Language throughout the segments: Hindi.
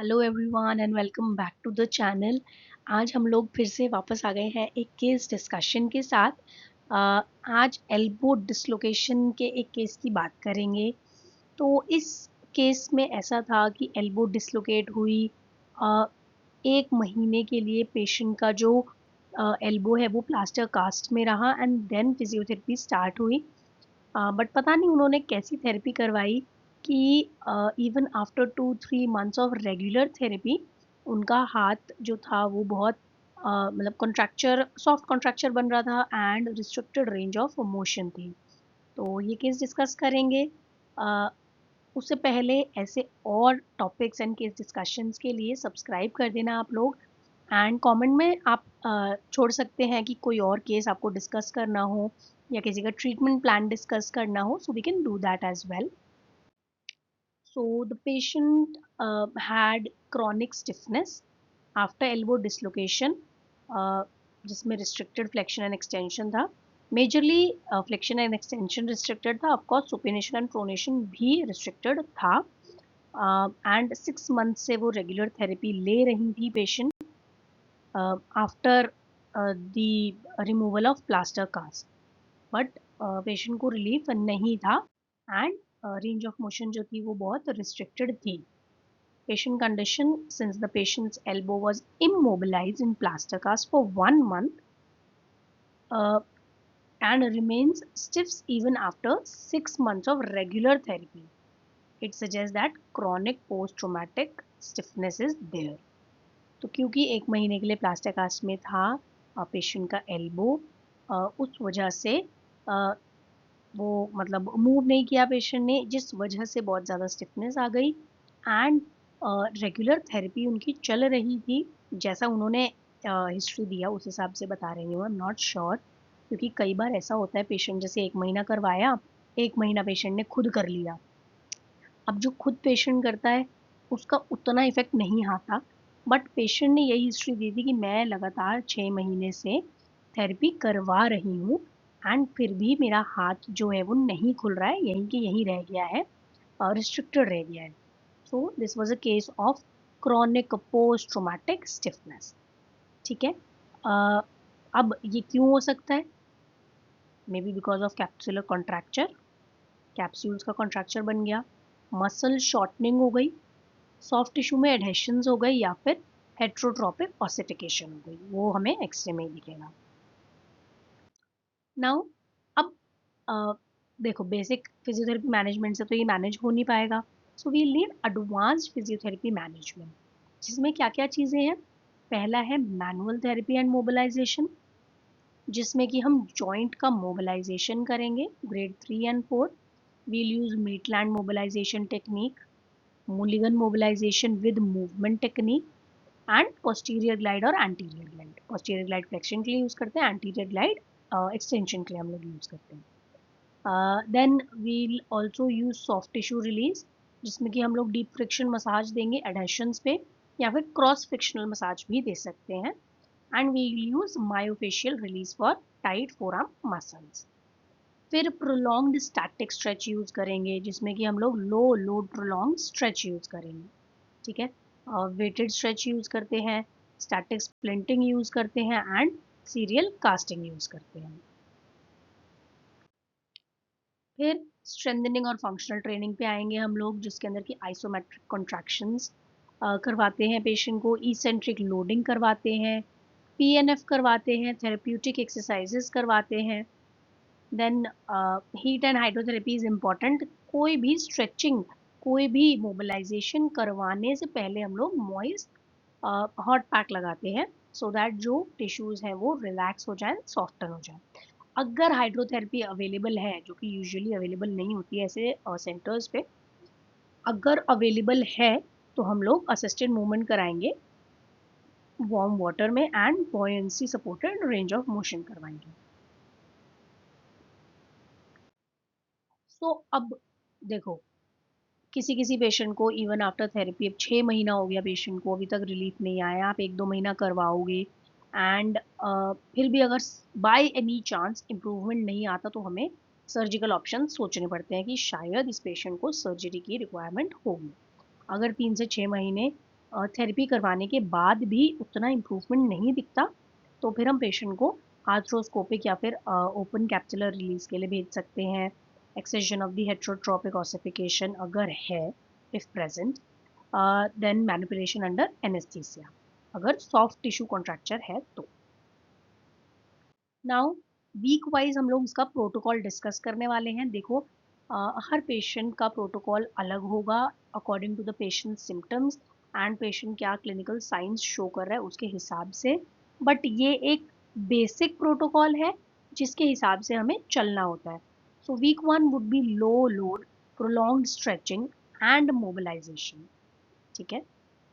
Hello everyone and welcome back to the channel. आज हम लोग फिर से वापस आ गए हैं एक केस डिस्कशन के साथ। आज एल्बो डिसलोकेशन के एक केस की बात करेंगे। तो इस केस में ऐसा था कि एल्बो डिसलोकेट हुई। अ, एक महीने के लिए पेशेंट का जो एल्बो है वो प्लास्टर कास्ट में रहा एंड देन फिजियोथेरेपी स्टार्ट हुई। बट पता नहीं उन्होंने कैसी थेरेपी करवाई कि even after 2-3 months of regular therapy उनका हाथ जो था वो बहुत मतलब कॉन्ट्रैक्चर सॉफ्ट कॉन्ट्रैक्चर बन रहा था and restricted range of motion थी। तो ये केस डिस्कस करेंगे। अ, उससे पहले ऐसे और टॉपिक्स एंड केस डिस्कशंस के लिए सब्सक्राइब कर देना आप लोग। एंड कमेंट में आप छोड़ सकते हैं कि कोई और केस आपको डिस्कस करना हो या किसी का ट्रीटमेंट प्लान डिस्कस करना हो, so we can do that as well. So the patient had chronic stiffness after elbow dislocation, uh, जिसमें restricted flexion and extension था। Majorly flexion and extension restricted था, of course supination and pronation भी restricted था। And 6 months से वो regular therapy ले रही थी patient after the removal of plaster cast, but patient को relief नहीं था and range of motion जो थी वो बहुत restricted थी। Patient condition: since the patient's elbow was immobilized in plaster cast for 1 month uh, and remains stiff even after 6 months of regular therapy, it suggests that chronic post-traumatic stiffness is there. तो क्योंकि एक महीने के लिए प्लास्टर कास्ट में था पेशेंट का एल्बो, उस वजह से वो मतलब मूव नहीं किया पेशेंट ने, जिस वजह से बहुत ज़्यादा स्टिफनेस आ गई एंड रेगुलर थेरेपी उनकी चल रही थी। जैसा उन्होंने हिस्ट्री दिया उस हिसाब से बता रही हूँ, आई एम नॉट श्योर, क्योंकि कई बार ऐसा होता है पेशेंट जैसे 1 महीना करवाया, 1 महीना पेशेंट ने खुद कर लिया। अब जो खुद पेशेंट करता है उसका उतना इफेक्ट नहीं आता, बट पेशेंट ने यही हिस्ट्री दी थी कि मैं लगातार 6 महीने से थेरेपी करवा रही हूँ एंड फिर भी मेरा हाथ जो है वो नहीं खुल रहा है, यहीं के यहीं रह गया है, रिस्ट्रिक्टेड रह गया है। So this was a case of chronic post traumatic stiffness. ठीक है। अब ये क्यों हो सकता है? May be because of capsular contracture, capsules का कॉन्ट्रैक्चर बन गया, मसल शॉर्टनिंग हो गई, सॉफ्ट टिश्यू में एडहेशंस हो गई, या फिर हेट्रोट्रोपिक ऑसिफिकेशन हो गई। वो हमें एक्सरे में ही दिखेगा। नाउ अब देखो, बेसिक फिजियोथेरेपी मैनेजमेंट से तो ये मैनेज हो नहीं पाएगा, so we need advanced physiotherapy management, जिसमें क्या क्या चीज़ें हैं। पहला है मैनुअल थेरेपी एंड मोबिलाइजेशन, जिसमें कि हम जॉइंट का मोबिलाइजेशन करेंगे, grade 3 and 4। We'll use Maitland mobilization technique, Mulligan mobilization with movement technique and posterior glide और anterior glide. Posterior glide flexion के लिए यूज़ करते हैं, एंटीरियर ग्लाइड एक्सटेंशन के लिए हम लोग यूज़ करते हैं। Then we'll also use soft tissue release, जिसमें कि हम लोग डीप फ्रिक्शन मसाज देंगे एडहेशंस पे, या फिर क्रॉस फ्रिक्शनल मसाज भी दे सकते हैं। And we use myofascial release for tight forearm muscles. फिर प्रोलॉन्ग्ड स्टैटिक स्ट्रेच यूज करेंगे, जिसमें कि हम लोग low load prolong stretch use करेंगे। ठीक है। वेटेड स्ट्रेच यूज करते हैं, स्टैटिक स्प्लिंटिंग यूज करते हैं एंड सीरियल कास्टिंग यूज करते हैं। फिर स्ट्रेंथनिंग और फंक्शनल ट्रेनिंग पे आएंगे हम लोग, जिसके अंदर की आइसोमेट्रिक कॉन्ट्रैक्शंस करवाते हैं पेशेंट को, इसेंट्रिक लोडिंग करवाते हैं, पीएनएफ करवाते हैं, थेरेप्यूटिक एक्सरसाइजेस करवाते हैं। Then heat and hydrotherapy is important. कोई भी स्ट्रेचिंग, कोई भी मोबिलाइजेशन करवाने से पहले हम लोग मॉइस्ट हॉट पैक लगाते हैं, सो दैट जो टिश्यूज हैं वो रिलैक्स हो जाएं, सॉफ्टन हो जाएं। अगर हाइड्रोथेरेपी अवेलेबल है, जो कि यूजुअली अवेलेबल नहीं होती है ऐसे सेंटर्स पे, अगर अवेलेबल है तो हम लोग असिस्टेड मूवमेंट कराएंगे वार्म वाटर में and buoyancy supported range of motion करवाएंगे। सो अब देखो, किसी किसी पेशेंट को इवन आफ्टर थेरेपी, अब 6 महीना हो गया पेशेंट को, अभी तक रिलीफ नहीं आया, आप 1-2 महीना करवाओगे एंड फिर भी अगर बाय एनी चांस इम्प्रूवमेंट नहीं आता, तो हमें सर्जिकल ऑप्शन सोचने पड़ते हैं कि शायद इस पेशेंट को सर्जरी की रिक्वायरमेंट होगी। अगर 3 से 6 महीने थेरेपी करवाने के बाद भी उतना इम्प्रूवमेंट नहीं दिखता, तो फिर हम पेशेंट को आर्थ्रोस्कोपिक या फिर ओपन कैप्सुलर रिलीज के लिए भेज सकते हैं। Excision of the heterotropic ossification अगर है, if present, then manipulation under anaesthesia, अगर सॉफ्ट टिश्यू कॉन्ट्रैक्चर है तो। नाउ वीक वाइज हम लोग इसका प्रोटोकॉल डिस्कस करने वाले हैं। देखो, हर पेशेंट का प्रोटोकॉल अलग होगा according to the patient symptoms and patient क्या क्लिनिकल साइंस शो कर रहा है उसके हिसाब से, बट ये एक बेसिक प्रोटोकॉल है जिसके हिसाब से हमें चलना होता है। So week one would be low load, prolonged stretching and mobilisation. ठीक है,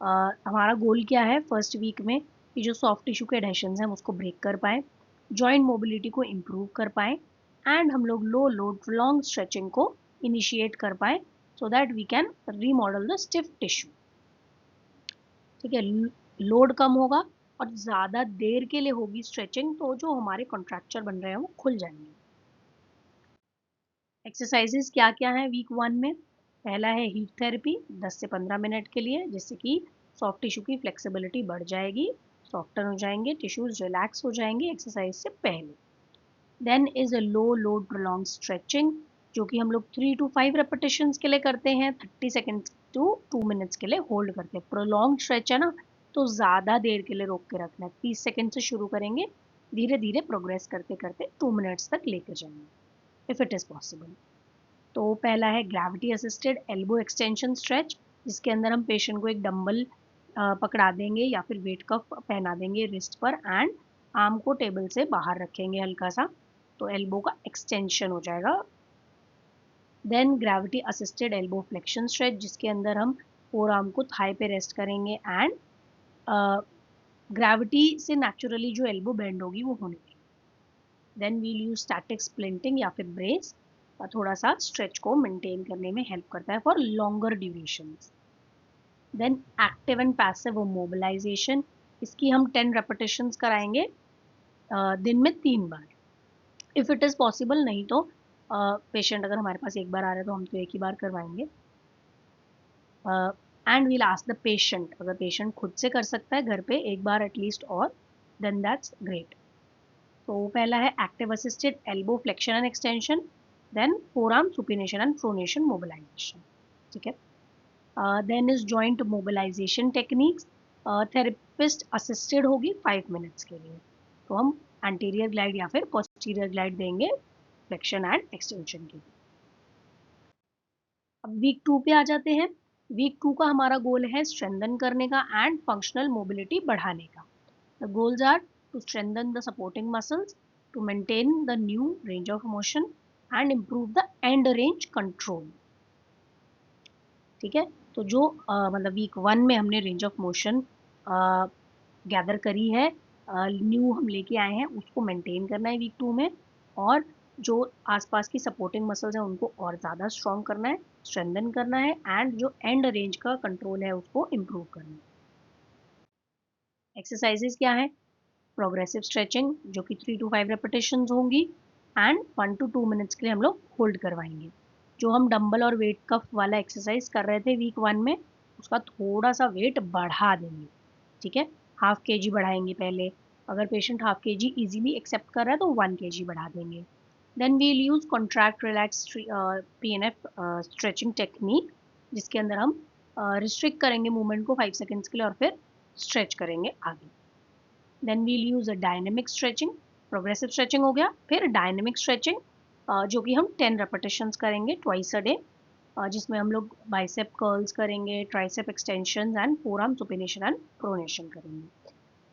हमारा गोल क्या है फर्स्ट वीक में कि जो सॉफ्ट टिश्यू के एडहेशन हैं उसको ब्रेक कर पाए, जॉइंट मोबिलिटी को इम्प्रूव कर पाए एंड हम लोग लो लोड लॉन्ग स्ट्रेचिंग को इनिशिएट कर पाए so that we can remodel the stiff tissue. ठीक है, लोड कम होगा और ज़्यादा देर के लिए होगी स्ट्रेचिंग तो जो हमारे कॉन्ट्रैक्चर बन रहे हैं वो खुल जाएंगे। एक्सरसाइजेस क्या क्या है वीक वन में? पहला है हीट थेरेपी 10 से 15 मिनट के लिए, जिससे कि सॉफ्ट टिश्यू की फ्लेक्सिबिलिटी बढ़ जाएगी, सॉफ्टन हो जाएंगे, टिश्यूज रिलैक्स हो जाएंगे एक्सरसाइज से पहले। Then is a low load prolong stretching, जो कि हम लोग 3 to 5 रेपिटेशंस के लिए करते हैं, 30 सेकेंड्स टू 2 मिनट्स के लिए होल्ड करते हैं। प्रोलॉन्ग स्ट्रेच है ना, तो ज़्यादा देर के लिए रोक के रखना है। 30 सेकेंड से शुरू करेंगे, धीरे धीरे प्रोग्रेस करते करते 2 मिनट्स तक लेकर जाएंगे इफ़ इट इज़ पॉसिबल। तो पहला है gravity assisted elbow extension stretch, जिसके अंदर हम पेशेंट को एक डंबल पकड़ा देंगे या फिर वेट कफ पहना देंगे रिस्ट पर एंड आर्म को टेबल से बाहर रखेंगे हल्का सा, तो एल्बो का एक्सटेंशन हो जाएगा। Then gravity assisted elbow flexion stretch, जिसके अंदर हम फोर आर्म को थाई पे रेस्ट करेंगे एंड ग्रेविटी से नेचुरली जो एल्बो बेंड होगी वो होने देंगे। Then we'll use static splinting या फिर ब्रेस, थोड़ा सा स्ट्रेच को मेंटेन करने में हेल्प करता है for longer duration. Then active and passive mobilisation, इसकी हम 10 रेपिटेशंस कराएंगे दिन में 3 बार इफ़ इट इज़ पॉसिबल। नहीं तो पेशेंट अगर हमारे पास एक बार आ रहा है तो हम तो एक ही बार करवाएंगे। And we'll ask the patient, अगर पेशेंट खुद से कर सकता है घर पे एक बार एटलीस्ट और, देन दैट्स ग्रेट। तो पहला है active assisted elbow flexion and extension, then forearm supination and pronation mobilisation. ठीक है, then is joint mobilisation techniques, therapist assisted होगी 5 मिनट्स के लिए, तो हम एंटीरियर ग्लाइड या फिर पोस्टीरियर ग्लाइड देंगे फ्लेक्शन एंड एक्सटेंशन के लिए। अब वीक 2 पे आ जाते हैं। वीक 2 का हमारा गोल है स्ट्रेंथन करने का एंड फंक्शनल मोबिलिटी बढ़ाने का। The goals are to strengthen the supporting muscles, to maintain the new range of motion and improve the end range control. ठीक है, तो जो मतलब वीक 1 में हमने रेंज ऑफ मोशन गैदर करी है, न्यू हम लेके आए हैं, उसको मेंटेन करना है वीक 2 में, और जो आसपास की सपोर्टिंग मसल्स हैं उनको और ज़्यादा स्ट्रॉन्ग करना है, स्ट्रेंथन करना है एंड जो एंड रेंज का कंट्रोल है उसको इम्प्रूव करना है। एक्सरसाइजेज क्या है? प्रोग्रेसिव स्ट्रेचिंग जो कि 3 to 5 रेपिटेशन होंगी एंड 1 to 2 मिनट्स के लिए हम लोग होल्ड करवाएंगे। जो हम डंबल और वेट कफ वाला एक्सरसाइज कर रहे थे वीक 1 में, उसका थोड़ा सा वेट बढ़ा देंगे। ठीक है, ½ kg बढ़ाएंगे पहले, अगर पेशेंट ½ kg इजीली एक्सेप्ट कर रहा है तो 1 kg बढ़ा देंगे। Then we'll use contract relax PNF stretching technique, जिसके अंदर हम रिस्ट्रिक्ट करेंगे मूवमेंट को 5 सेकेंड्स के लिए और फिर स्ट्रेच करेंगे आगे। Then we'll use a dynamic stretching, progressive stretching हो गया, फिर डायनेमिक स्ट्रेचिंग जो कि हम 10 रेपिटेशंस करेंगे ट्वाइस अ डे, जिसमें हम लोग बाइसेप कर्ल्स करेंगे, tricep extension and forearm supination and pronation करेंगे।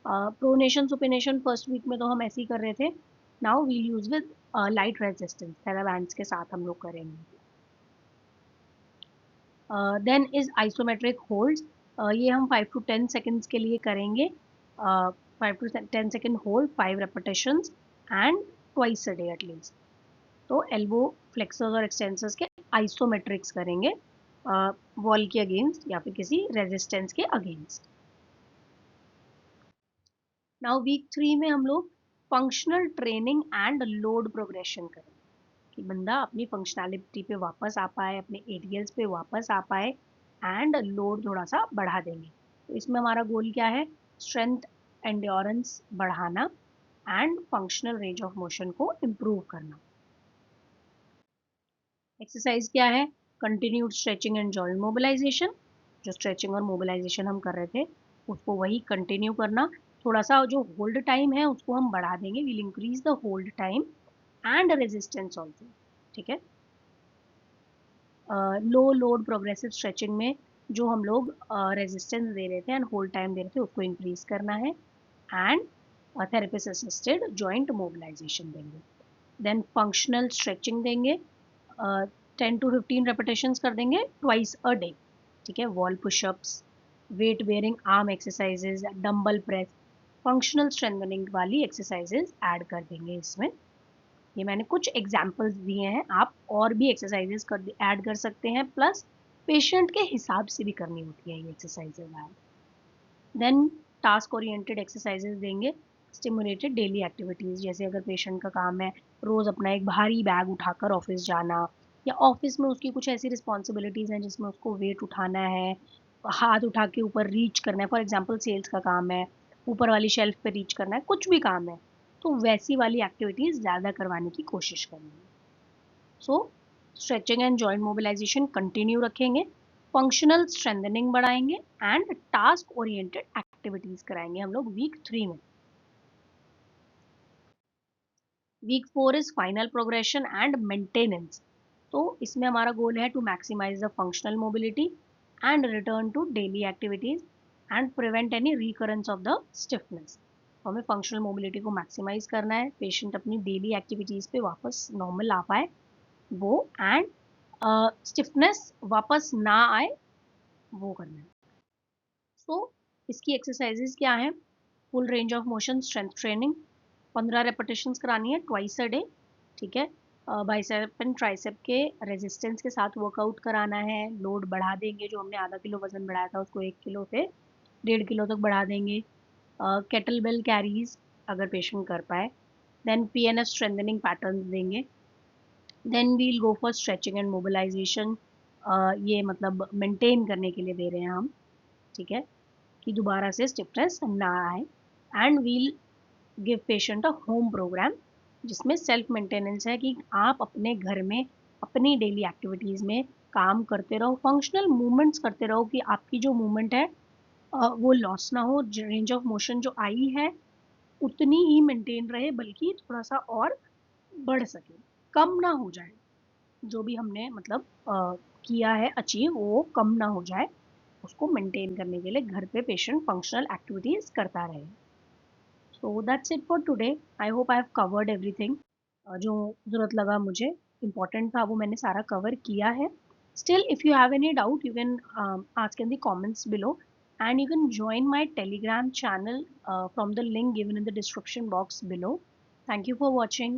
प्रोनेशन सुपिनेशन फर्स्ट वीक में तो हम ऐसे ही कर रहे थे, now we'll use with light resistance therabands के साथ हम लोग करेंगे। देन इज आइसोमेट्रिक होल्ड्स, ये हम 5 to 10 सेकेंड्स के लिए करेंगे, 5 to 10 second hold, 5 repetitions and twice a day at least. तो एल्बो फ्लेक्सर्स और एक्सटेंसर्स के आइसोमेट्रिक्स करेंगे वॉल के अगेंस्ट या फिर किसी रेजिस्टेंस के अगेंस्ट। नाउ वीक 3 में हम लोग functional training and load progression करेंगे कि बंदा अपनी फंक्शनैलिटी पे वापस आ पाए, अपने एरियल्स पे वापस आ पाए एंड लोड थोड़ा सा बढ़ा देंगे। तो इसमें हमारा गोल क्या है, स्ट्रेंथ एंड्योरेंस बढ़ाना and functional range of motion को इम्प्रूव करना। एक्सरसाइज क्या है, continued stretching and joint mobilisation, जो स्ट्रेचिंग और मोबिलाइजेशन हम कर रहे थे उसको वही कंटिन्यू करना। थोड़ा सा जो होल्ड टाइम है उसको हम बढ़ा देंगे, will increase the hold time and resistance also, ठीक है। लो लोड प्रोग्रेसिव स्ट्रेचिंग में जो हम लोग रेजिस्टेंस दे रहे थे एंड होल्ड टाइम दे रहे थे उसको इंक्रीज करना है, and therapist assisted joint mobilisation देंगे। देन फंक्शनल स्ट्रेचिंग देंगे, 10 to 15 रेपिटेशंस कर देंगे ट्वाइस अ डे, ठीक है। Wall pushups, weight bearing arm exercises, dumbbell press, functional strengthening वाली एक्सरसाइजेज ऐड कर देंगे इसमें। ये मैंने कुछ एग्जाम्पल्स दिए हैं, आप और भी एक्सरसाइजेज कर ऐड कर सकते हैं, प्लस पेशेंट के हिसाब से भी करनी होती है ये exercises add. Then task oriented exercises देंगे, स्टिमुलेटेड डेली एक्टिविटीज़, जैसे अगर पेशेंट का काम है रोज़ अपना एक भारी बैग उठाकर ऑफिस जाना, या ऑफिस में उसकी कुछ ऐसी रिस्पॉन्सिबिलिटीज़ हैं जिसमें उसको वेट उठाना है, हाथ उठा के ऊपर रीच करना है, फॉर एग्जांपल सेल्स का काम है, ऊपर वाली शेल्फ पे रीच करना है, कुछ भी काम है, तो वैसी वाली एक्टिविटीज़ ज़्यादा करवाने की कोशिश करेंगे। So stretching and joint mobilization continue रखेंगे, फंक्शनल स्ट्रेंथनिंग बढ़ाएंगे एंड टास्क ओरिएंटेड एक्टिविटीज कराएंगे हम लोग वीक 3 में। Week 4 is final progression and maintenance. तो इसमें हमारा गोल है to maximize the functional mobility and return to daily activities and prevent any recurrence of the stiffness. हमें फंक्शनल मोबिलिटी को मैक्सिमाइज करना है, पेशेंट अपनी डेली एक्टिविटीज पे वापस नॉर्मल आ पाए वो, एंड स्टिफनेस वापस ना आए वो करना है। सो इसकी एक्सरसाइजेज क्या है, full range of motion strength training, 15 repetitions करानी है ट्वाइस अ डे, ठीक है। बाइसेप एंड ट्राइसेप के रेजिस्टेंस के साथ वर्कआउट कराना है, लोड बढ़ा देंगे, जो हमने आधा किलो वजन बढ़ाया था उसको 1 किलो से 1.5 किलो तक बढ़ा देंगे। केटल बेल कैरीज अगर पेशेंट कर पाए, देन PNF स्ट्रेंथनिंग पैटर्न देंगे, then we'll go for stretching and mobilisation. ये मतलब मेंटेन करने के लिए दे रहे हैं हम, ठीक है, कि दोबारा से स्टिफनेस ना आए, and we'll give patient a home programme जिसमें सेल्फ मेंटेनेंस है कि आप अपने घर में अपनी डेली एक्टिविटीज़ में काम करते रहो, फंक्शनल मूवमेंट्स करते रहो कि आपकी जो मूवमेंट है वो लॉस ना हो, रेंज ऑफ मोशन जो आई है उतनी ही मेंटेन रहे, बल्कि थोड़ा सा और बढ़ सके, कम ना हो जाए, जो भी हमने मतलब किया है अचीव वो कम ना हो जाए, उसको मेंटेन करने के लिए घर पे पेशेंट फंक्शनल एक्टिविटीज करता रहे। So that's it for today, I hope I have covered everything. जो ज़रूरत लगा मुझे इम्पोर्टेंट था वो मैंने सारा कवर किया है। Still if you have any doubt you can ask in the comments below, and you can join my telegram channel from the link given in the description box below. Thank you for watching.